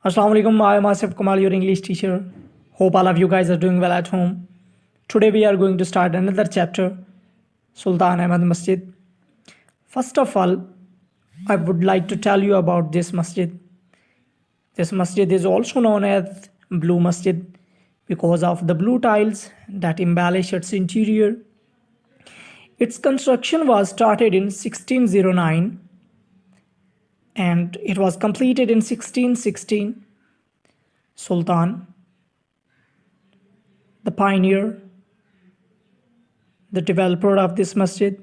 Assalamu alaikum. I am Asif Kamal, your English teacher. Hope all of you guys are doing well at home. Today we are going to start another chapter, Sultan Ahmad Masjid. First of all, I would like to tell you about this masjid. This masjid is also known as Blue Masjid because of the blue tiles that embellish its interior. Its construction was started in 1609 and it was completed in 1616. Sultan, the pioneer, the developer of this masjid,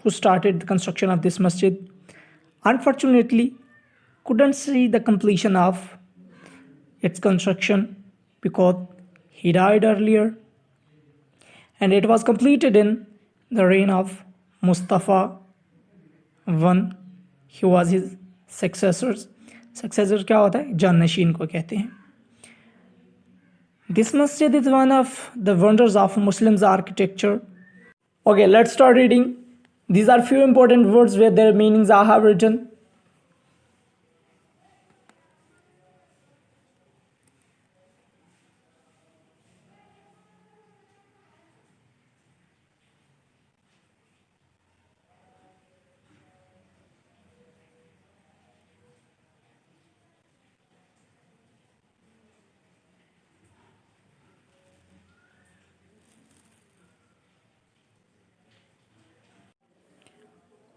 who started the construction of this masjid, unfortunately couldn't see the completion of its construction because he died earlier, and it was completed in the reign of Mustafa I. He was his successors. Successor क्या होता है? जाननशीन को कहते हैं. This masjid is one of the wonders of Muslims architecture. Okay, let's start reading. These are few important words where their meanings I have written.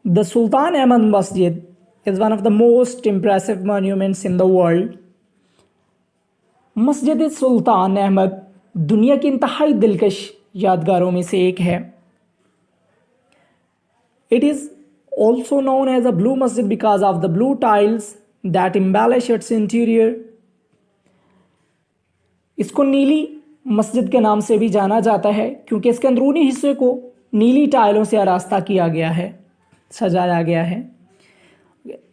The Sultan Ahmad Masjid is one of the most impressive monuments in the world. मस्जिद सुल्तान अहमद दुनिया की इंतहाई दिलकश यादगारों में से एक है. It is also known as a blue masjid because of the blue tiles that embellish its interior. इसको नीली मस्जिद के नाम से भी जाना जाता है क्योंकि इसके अंदरूनी हिस्से को नीली टाइलों से आरास्ता किया गया है, सजाया गया है.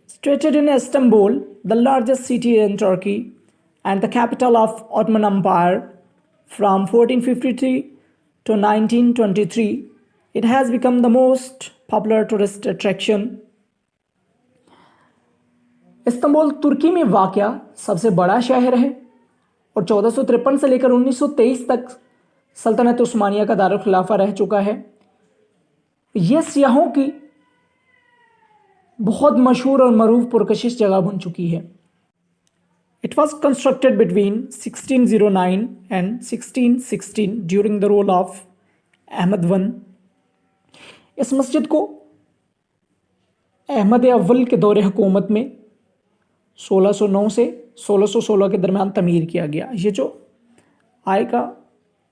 Situated in Istanbul, the largest city in Turkey and the capital of Ottoman Empire from 1453 to 1923, it has become the most popular tourist attraction. Istanbul तुर्की में वाक़या सबसे बड़ा शहर है और 1453 से लेकर 1923 तक सल्तनत उस्मानिया का दारुल खिलाफा रह चुका है. यह सियाहों की बहुत मशहूर और मरूफ पुरकशिश जगह बन चुकी है. It was constructed between 1609 and 1616 during the rule of Ahmad I. इस मस्जिद को अहमद अव्वल के दौरे हुकूमत में 1609 से 1616 के दरमियान तमीर किया गया. ये जो आय का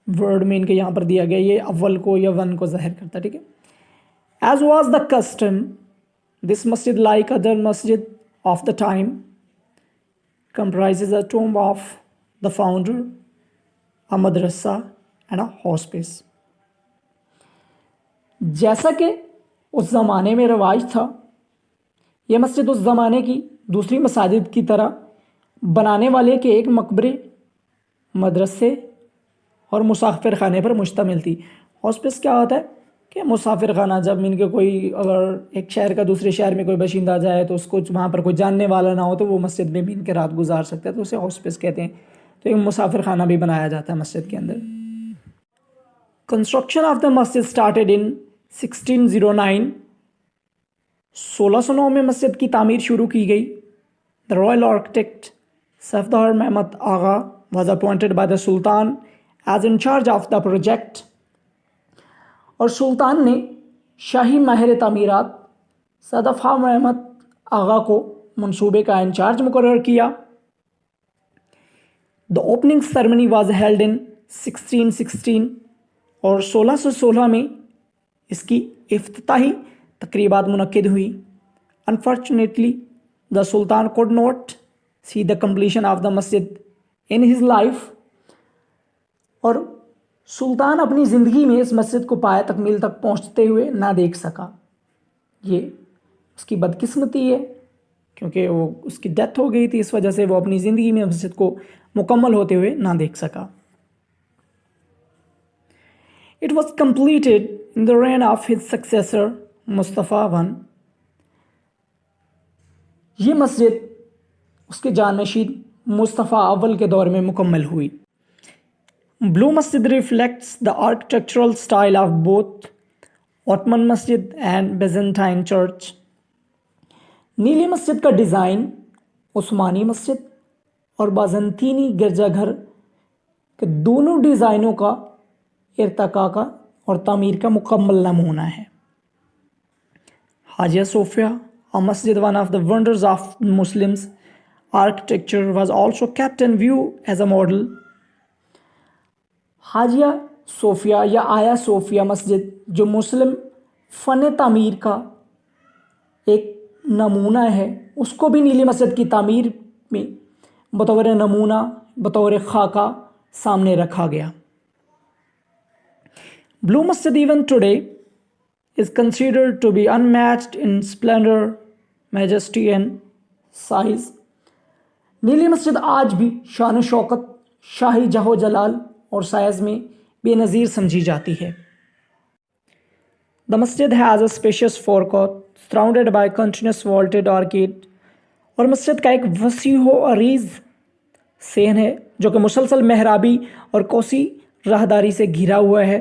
वर्ड में इनके यहाँ पर दिया गया, ये अव्वल को या वन को ज़ाहिर करता है. ठीक है. As was the custom, this masjid, like other masjid of the time, comprises a tomb of the founder, a madrasa and a hospice. जैसा कि उस ज़माने में रवाज था, यह मस्जिद उस ज़माने की दूसरी मसाजिद की तरह बनाने वाले के एक मकबरे, मदरसे और मुसाफिर खाने पर मुश्तमिल थी. हॉस्पिस क्या होता है कि मुसाफिर खाना, जब इनके कोई अगर एक शहर का दूसरे शहर में कोई बशिंदा जाए तो उसको वहाँ पर कोई जानने वाला ना हो तो वो मस्जिद में भी इनके रात गुजार सकते हैं, तो उसे हॉस्पिस कहते हैं. तो एक मुसाफिर खाना भी बनाया जाता है मस्जिद के अंदर. Construction of the masjid started in 1609. 1609 में मस्जिद की तामीर शुरू की गई. The royal architect Safdar Mehmed Agha was appointed by the sultan as in charge of the project. और सुल्तान ने शाही माहिर तामीरात सदफ़ा महमद आगा को मंसूबे का इंचार्ज मुकर्रर किया. The opening ceremony was held in 1616 और 1616 में इसकी इफ्तिताही तकरीबात मुनक्किद हुई. Unfortunately the sultan could not see the completion of the मस्जिद इन हिज लाइफ. और सुल्तान अपनी ज़िंदगी में इस मस्जिद को पाया तकमील तक पहुंचते हुए ना देख सका. ये उसकी बदकिस्मती है क्योंकि वो उसकी डेथ हो गई थी, इस वजह से वो अपनी ज़िंदगी में मस्जिद को मुकम्मल होते हुए ना देख सका. It was completed in the rain of his successor Mustafa I. ये मस्जिद उसके जानशीन मुस्तफ़ा अव्वल के दौर में मुकम्मल हुई। ब्लू मस्जिद reflects the architectural style of both ottoman मस्जिद एंड बेजेंटाइन चर्च। नीली मस्जिद का डिज़ाइन उस्मानी मस्जिद और बाज़ंतीनी गिरजाघर के दोनों डिज़ाइनों का इर्तका का और तामीर का मुकम्मल नमूना है। हाजिया Sophia, a masjid one of the wonders of Muslims architecture, was also kept in view as a model. Hagia Sophia या आया सोफिया मस्जिद जो मुस्लिम फ़न तामीर का एक नमूना है, उसको भी नीली मस्जिद की तामीर में बतौर नमूना, बतौर खाका सामने रखा गया। Blue Masjid even today is considered to be unmatched in splendor, majesty and size. नीली मस्जिद आज भी शान शौकत, शाही जहो जलाल और साइज़ में बेनज़ीर समझी जाती है। The masjid has a spacious forecourt surrounded by continuous vaulted arcade. और मस्जिद का एक वसीह अरीज़ सेहन है जो कि मुसलसल मेहराबी और कोसी राहदारी से घिरा हुआ है।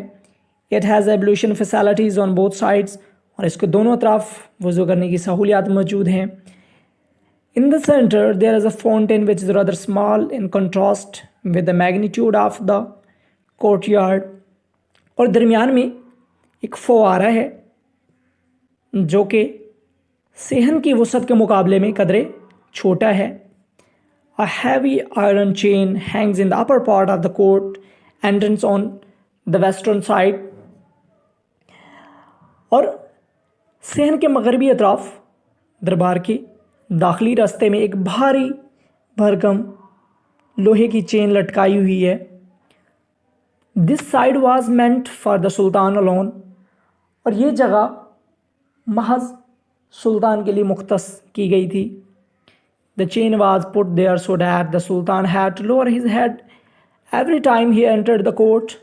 It has ablution facilities on both sides, और इसके दोनों तरफ वज़ू करने की सहूलियात मौजूद हैं। In the centre there is a fountain which is rather small in contrast with the magnitude of the courtyard. और दरमियान में एक फव्वारा है जो कि सेहन की वसअत के मुकाबले में कदरे छोटा है। A heavy iron chain hangs in the upper part of the court entrance on the western side. और सेहन के मगरबी अतराफ दरबार के दाखिली रास्ते में एक भारी भरकम लोहे की चेन लटकाई हुई है। This side was meant for the sultan alone, और ये जगह महज सुल्तान के लिए मुख्तस की गई थी। The chain was put there so that the Sultan had to lower his head every time he entered the court.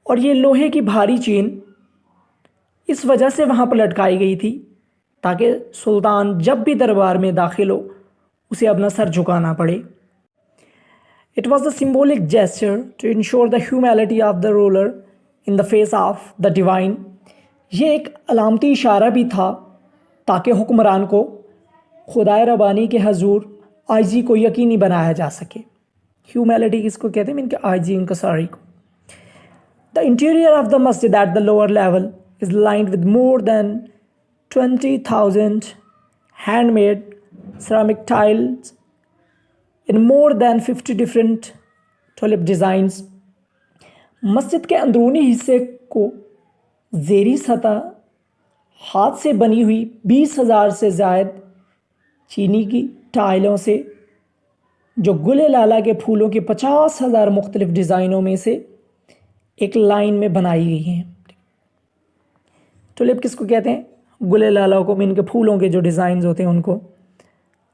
और ये लोहे की भारी चेन इस वजह से वहाँ पर लटकाई गई थी ताकि सुल्तान जब भी दरबार में दाखिल हो उसे अपना सर झुकाना पड़े। It was a symbolic gesture to ensure the humility of the ruler in the face of the divine. ये एक अलामती इशारा भी था ताकि हुक्मरान को खुदाए रबानी के हजूर आइजी को यकीनी बनाया जा सके। ह्यूमैलिटी किसको कहते हैं? इनके आइजी इंकसारी को। द इंटीरियर ऑफ द मस्जिद at the lower level is lined with more than 20,000 handmade ceramic tiles in more than 50 different tulip designs. मस्जिद के अंदरूनी हिस्से को ज़ेरी सतह हाथ से बनी हुई 20,000 से ज़ायद चीनी की टाइलों से, जो गुले लाला के फूलों के 50,000 मुख्तलिफ डिज़ाइनों में से एक लाइन में बनाई गई हैं। टुलिप किसको कहते हैं? गुले लाला को, इनके फूलों के जो डिज़ाइंस होते हैं उनको।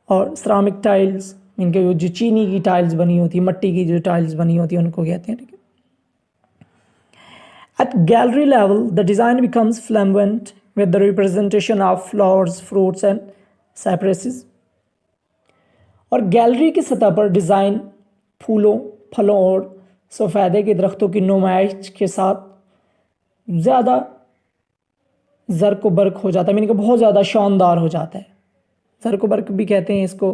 और सिरामिक टाइल्स, इनके जो चीनी की टाइल्स बनी होती है, मिट्टी की जो टाइल्स बनी होती है उनको कहते हैं। ठीक है। At gallery level, the design becomes flamboyant with the representation of flowers, fruits and cypresses. और गैलरी की सतह पर डिज़ाइन फूलों, फलों और सफ़ेदे के दरख्तों की नुमाइश के साथ ज़्यादा ज़र्क व बर्क हो जाता है, यानी कि बहुत ज़्यादा शानदार हो जाता है। ज़र्क व बर्क भी कहते हैं इसको,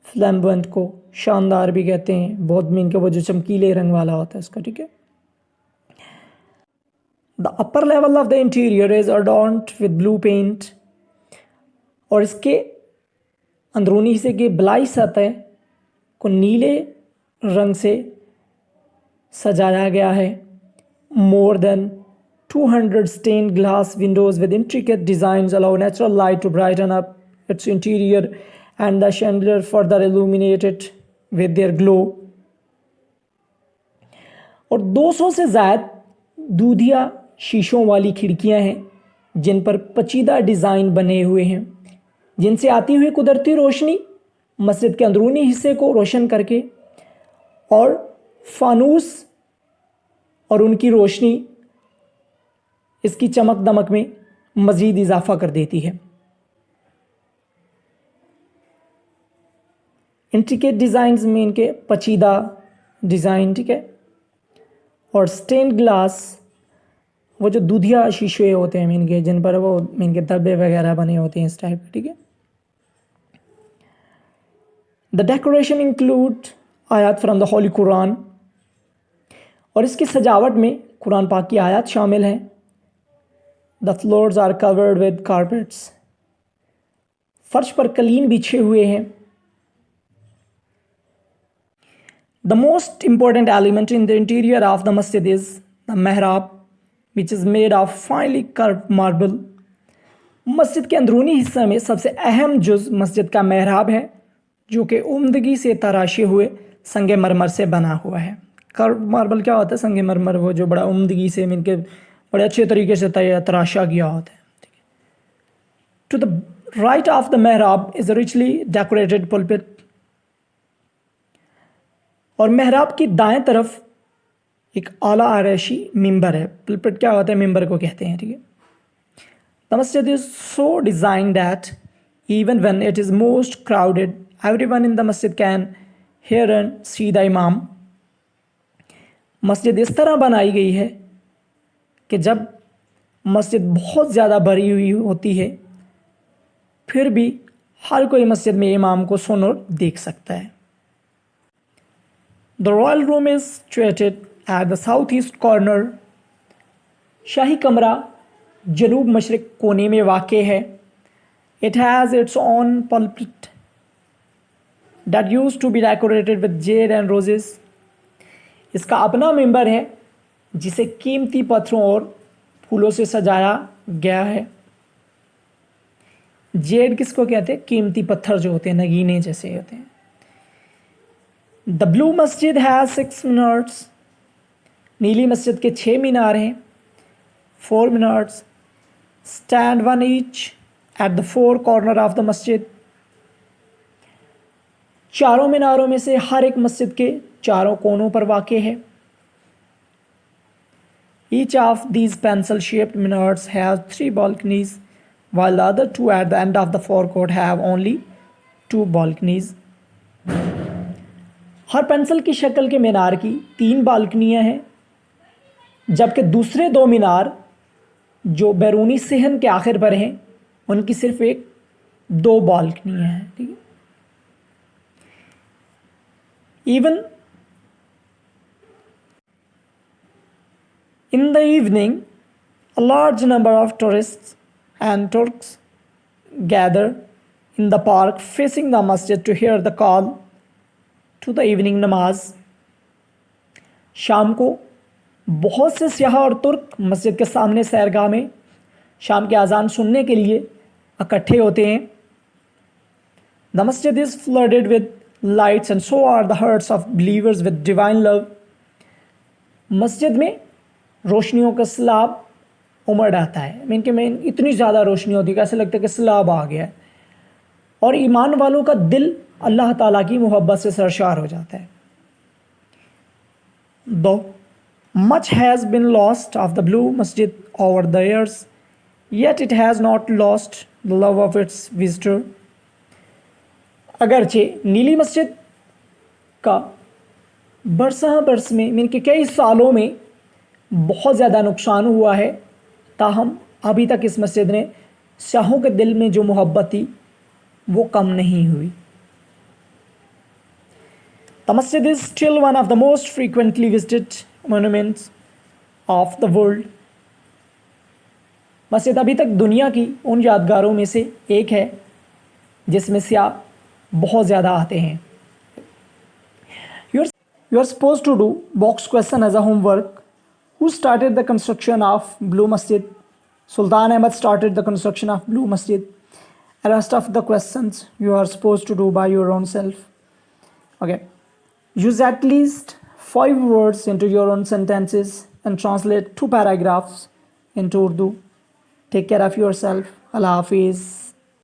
फ्लैम्बोयंट को शानदार भी कहते हैं, बहुत इनके वो जो चमकीले रंग वाला होता है उसका। ठीक है। The upper level of the interior is adorned with blue paint. और इसके अंदरूनी हिस्से की बलाई सतह को नीले रंग से सजाया गया है। More than 200 stained glass windows with intricate designs allow natural light to brighten up its interior and the chandelier further illuminate it with their glow. और 200 से ज़्यादा दूधिया शीशों वाली खिड़कियां हैं जिन पर पचीदा डिज़ाइन बने हुए हैं, जिनसे आती हुई कुदरती रोशनी मस्जिद के अंदरूनी हिस्से को रोशन करके और फानूस और उनकी रोशनी इसकी चमक दमक में मज़ीद इजाफा कर देती है। इंट्रिकेट डिज़ाइंस में इनके पचीदा डिज़ाइन, ठीक है। और स्टेन्ड ग्लास, वो जो दूधिया शीशे होते हैं इनके, जिन पर वो इनके धब्बे वगैरह बने होते हैं इस टाइप के, ठीक है। द डेकोरेशन इंक्लूड आयत फ्रॉम द होली कुरान, और इसकी सजावट में कुरान पाक की आयत शामिल हैं। The floors are covered with carpets, फर्श पर कलीन बिछे हुए हैं। The most important element in the interior of the masjid is the mihrab, which is made of finely curved marble. मस्जिद के अंदरूनी हिस्से में सबसे अहम जुज़ मस्जिद का मेहराब है, जो कि उम्दगी से तराशे हुए संगे मरमर से बना हुआ है। कर्व मार्बल क्या होता है? संगे मरमर, वो जो बड़ा उम्दगी से मिलके बड़े अच्छे तरीके से तराशा गया होता है। To the right of the mihrab is a richly decorated pulpit, और मेहराब की दाएं तरफ एक आला आरैशी मिंबर है। पुलपिट क्या होता है? मिंबर को कहते हैं, ठीक है। The masjid is so design that even when it is most crowded everyone in the masjid can hear and see the imam. मस्जिद इस तरह बनाई गई है कि जब मस्जिद बहुत ज़्यादा भरी हुई होती है, फिर भी हर कोई मस्जिद में इमाम को सुन और देख सकता है। The royal room is situated at the southeast corner. शाही कमरा जनूब मशरक़ कोने में वाक़ है। It has its own pulpit that used to be decorated with jade and roses. इसका अपना मिंबर है जिसे कीमती पत्थरों और फूलों से सजाया गया है। जेड किसको कहते हैं? कीमती पत्थर जो होते हैं, नगीने जैसे होते हैं। द ब्लू मस्जिद हैज़ 6 minarets. नीली मस्जिद के 6 मीनार हैं। 4 minarets stand one each at the 4 corner of the मस्जिद। चारों मीनारों में से हर एक मस्जिद के चारों कोनों पर वाक़ है। Each of these pencil-shaped minarets has 3 balconies, while the other 2 at the end of the forecourt have only 2 balconies. Her pencil की शक्ल के मीनार की 3 बालकनियाँ हैं, जबकि दूसरे 2 मीनार जो बैरूनी सहन के आखिर पर हैं, उनकी सिर्फ 2 बालकनियाँ हैं, ठीक है। Even in the evening, a large number of tourists and Turks gather in the park facing the masjid to hear the call to the evening नमाज। शाम को बहुत से सियाह और तुर्क मस्जिद के सामने सैरगाह में शाम के अजान सुनने के लिए इकट्ठे होते हैं। The masjid is flooded with lights and so are the hearts of believers with divine love. मस्जिद में रोशनियों का सैलाब उमड़ आता है। में इतनी ज़्यादा रोशनी होती है कि ऐसा लगता है कि सैलाब आ गया है, और ईमान वालों का दिल अल्लाह ताला की मोहब्बत से सरशार हो जाता है। दो much has been lost of the blue masjid over the years, yet it has not lost the love of its visitor. अगरचे नीली मस्जिद का बरस में इनके कई सालों में बहुत ज़्यादा नुकसान हुआ है, ताहम अभी तक इस मस्जिद ने सियाहों के दिल में जो मोहब्बत थी वो कम नहीं हुई। The masjid is still one of the most frequently visited monuments of the world. मस्जिद अभी तक दुनिया की उन यादगारों में से एक है जिसमें सियाह बहुत ज़्यादा आते हैं। You are supposed to do box question as a homework. Who started the construction of Blue Masjid? Sultan Ahmed started the construction of Blue Masjid. The rest of the questions you are supposed to do by your own self. Okay. Use at least 5 words into your own sentences and translate 2 paragraphs into Urdu. Take care of yourself. Allah Hafiz.